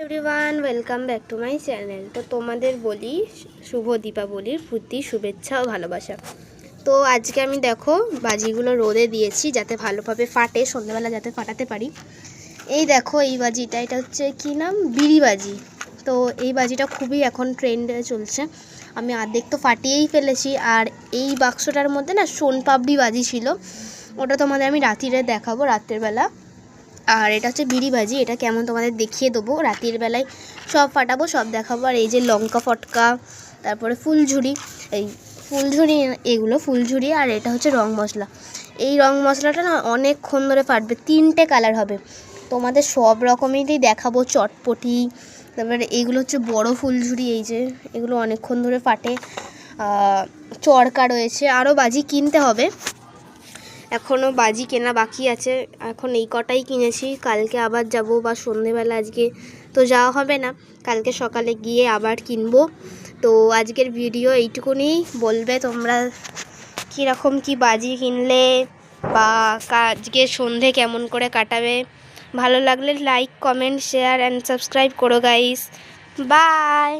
Everyone welcome back to my channel. তো তোমাদের বলি শুভ দীপাবলির প্রতি শুভেচ্ছা ও ভালোবাসা। তো আজকে আমি দেখো বাজিগুলো রোদে দিয়েছি যাতে ভালোভাবে ফাটে, সন্ধ্যাবেলা যাতে ফাটাতে পারি। এই দেখো এই বাজিটা, এটা হচ্ছে কি নাম, বিড়ি বাজি। তো এই বাজিটা খুবই এখন ট্রেন্ডে চলছে। আমি অর্ধেক তো ফাটিয়েই ফেলেছি। আর এই বাক্সটার মধ্যে না সোনপাপড়ি বাজি ছিল, ওটা তোমাদের আমি রাত্রিরে দেখাবো, রাত্রের বেলা। আর এটা হচ্ছে বিড়ি বাজি, এটা কেমন তোমাদের দেখিয়ে দেবো রাতের বেলায়, সব ফাটাবো, সব দেখাবো। আর এই যে লঙ্কা ফটকা, তারপরে ফুলঝুরি, এই ফুলঝুরি, এগুলো ফুলঝুরি। আর এটা হচ্ছে রং মশলা। এই রং মশলাটা না অনেকক্ষণ ধরে ফাটবে, 3টে কালার হবে। তোমাদের সব রকমেরই দেখাবো, চটপটি, তারপরে এইগুলো হচ্ছে বড় ফুলঝুরি, এই যে এগুলো অনেকক্ষণ ধরে ফাটে। চরকা রয়েছে, আরও বাজি কিনতে হবে, এখনও বাজি কেনা বাকি আছে। এখন এই কটাই কিনেছি, কালকে আবার যাব, বা সন্ধেবেলা আজকে তো যাওয়া হবে না, কালকে সকালে গিয়ে আবার কিনবো। তো আজকের ভিডিও এইটুকুনি। বলবে তোমরা কীরকম কি বাজি কিনলে, বা আজকে সন্ধে কেমন করে কাটাবে। ভালো লাগলে like, comment, share and subscribe করো গাইস। বাই।